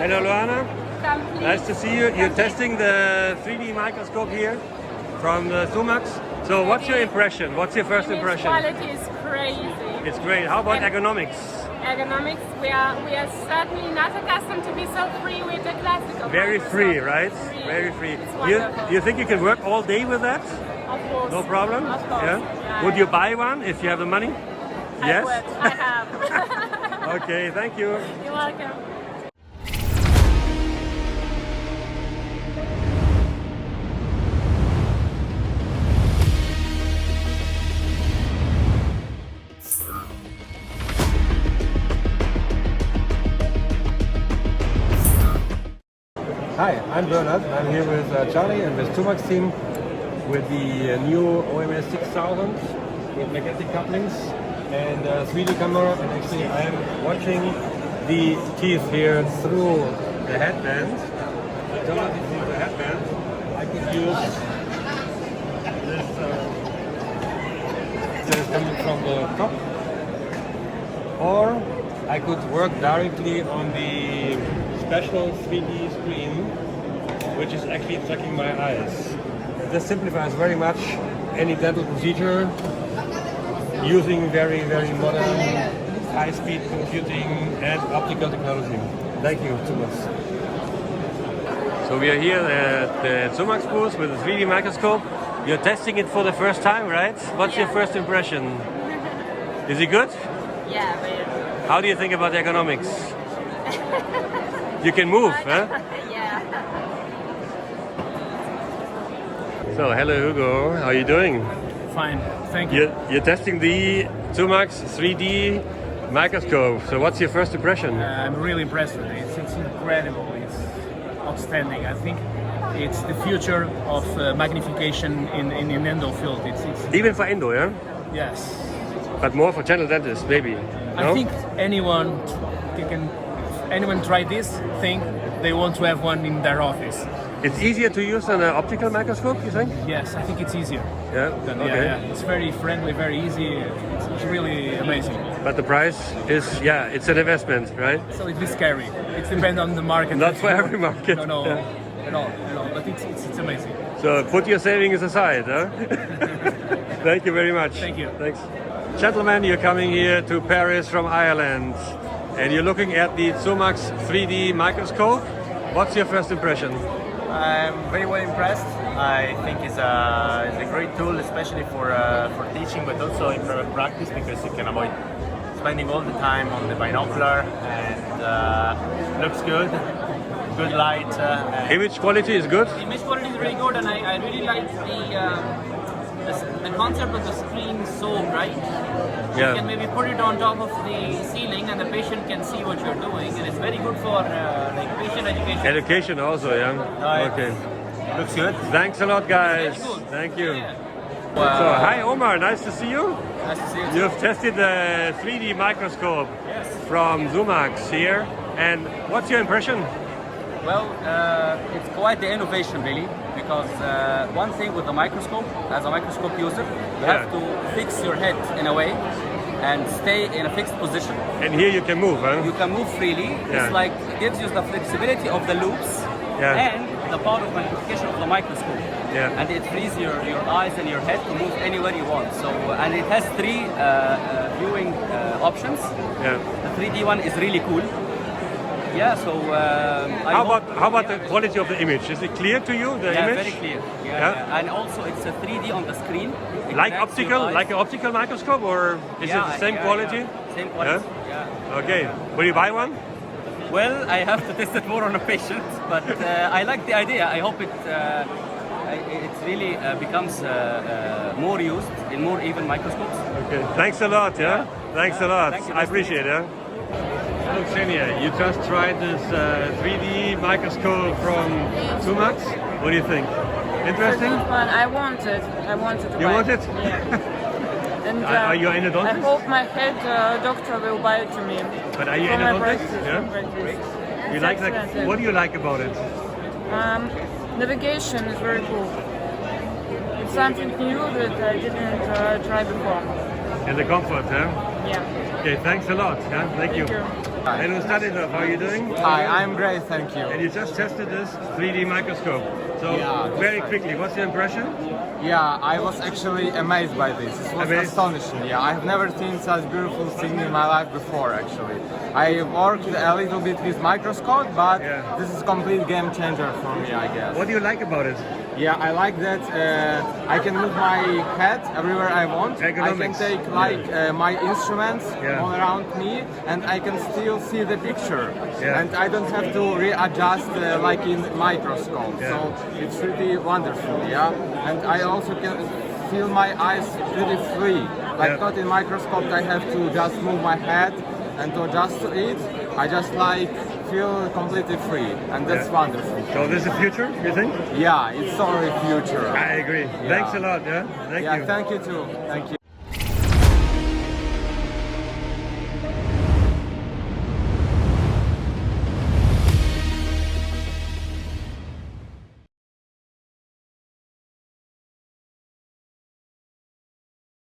Hello, Luana. Complete. Nice to see you. You're testing the 3D microscope here from the ZUMAX. So what's your impression? What's your first impression? Quality is crazy. It's great. How about ergonomics? Ergonomics, we are certainly not accustomed to be so free with the classical. Very microscope. free, right? Free. Very free. It's wonderful. You think you can work all day with that? Of course. No problem? Of course. Yeah? Would you buy one if you have the money? I would. I have. Okay, thank you. You're welcome. Hi, I'm Bernard. I'm here with Charlie and with ZUMAX team with the new OMS6000 with magnetic couplings and 3D camera. And actually, I'm watching the teeth here through the headband. I don't know if you see the headband. I could use this coming from the top, or I could work directly on the special 3D screen, which is actually tracking my eyes. This simplifies very much any dental procedure using very, very modern high-speed computing and optical technology. Thank you so much. So we are here at the ZUMAX booth with a 3D microscope. You're testing it for the first time, right? What's your first impression? Is it good? Yeah, but How do you think about ergonomics? You can move, huh? yeah. So, hello Hugo, how are you doing? Fine, thank you. You're testing the ZUMAX 3D microscope. So what's your first impression? I'm really impressed with it. It's incredible. It's outstanding. I think it's the future of magnification in endo field. It's Even for endo, yeah? yes. But more for general dentists, maybe. No? I think anyone try this thing, they want to have one in their office. It's easier to use than an optical microscope, you think? Yes, I think it's easier. Yeah, Than, okay. yeah. It's very friendly, very easy. It's really amazing. But the price is, yeah, it's an investment, right? So it's scary. It depends on the market. Not for every market. No, Yeah. at all. But it's amazing. So put your savings aside, huh? Thank you very much. Thank you. Thanks. Gentlemen, you're coming here to Paris from Ireland and you're looking at the ZUMAX 3D microscope. What's your first impression? I'm very well impressed. I think it's a great tool, especially for teaching, but also in private practice, because you can avoid spending all the time on the binocular, and looks good. Good light. Image quality is good? The image quality is really good, and I really like the concept of the screen zone, right? Yeah. You can maybe put it on top of the ceiling and the patient can see what you're doing, and it's very good for like patient education. Education also, yeah? Okay. Looks good. Thanks a lot, guys. Very good. Thank you. Yeah. So, hi Omar, nice to see you. Nice to see you. You've tested the 3D microscope Yes. from ZUMAX here. And what's your impression? Well, it's quite the innovation really, because one thing with the microscope, as a microscope user, you have to fix your head in a way and stay in a fixed position. And here you can move, huh? You can move freely. Yeah. It's like, it gives you the flexibility of the loops and the power of magnification of the microscope. Yeah. And it frees your eyes and your head to move anywhere you want. So, and it has three viewing options. Yeah. The 3D one is really cool. Yeah, so How about the quality of the image? Is it clear to you, the image? very clear. Yeah. And also it's a 3D on the screen. It Like connects your optical, eyes. like an optical microscope, or is it the same quality? Yeah. Same quality. Yeah. Okay. Will you buy one? Well, I have to test it more on a patient, but I like the idea. I hope it really becomes more used in more even microscopes. Okay. Thanks a lot. Yeah. Thanks a lot. Thank you. I appreciate it. Yeah? Hello, Xenia. You just tried this 3D microscope from ZUMAX. What do you think? Interesting? I want it. I want it. You want it? Yeah. And Are you an I endodontist? hope my head doctor will buy it to me. But are you For an my endodontist? practice, Yeah. for practice. You It's like that? excellent. What do you like about it? Navigation is very cool. It's something new that I didn't try before. And the comfort, huh? Yeah. Okay, thanks a lot. Yeah? Thank you. Thank you. And Ustadilov, how are you doing? Hi, I'm great, thank you. And you just tested this 3D microscope. So Yeah, that's very right. quickly, what's your impression? Yeah, I was actually amazed by this. It was Amazed? astonishing. Yeah, I've never seen such beautiful thing in my life before. Actually, I worked a little bit with Microscope, but Yeah. this is complete game changer for me, I guess. What do you like about it? Yeah, I like that I can move my head everywhere I want. I can Ergonomics. take my instruments Yeah. all around me, and I can still see the picture. Yeah. And I don't have to readjust like in Microscope. Yeah. So it's really wonderful, yeah. And I also can feel my eyes really free. Like Yeah. not in Microscope, I have to just move my head and to adjust to it. I just like feel completely free, and that's Yeah. wonderful. So this is the future, you think? Yeah, it's already future. I agree. Yeah. Thanks a lot, yeah? Thank Yeah, you. thank you too. Thank you.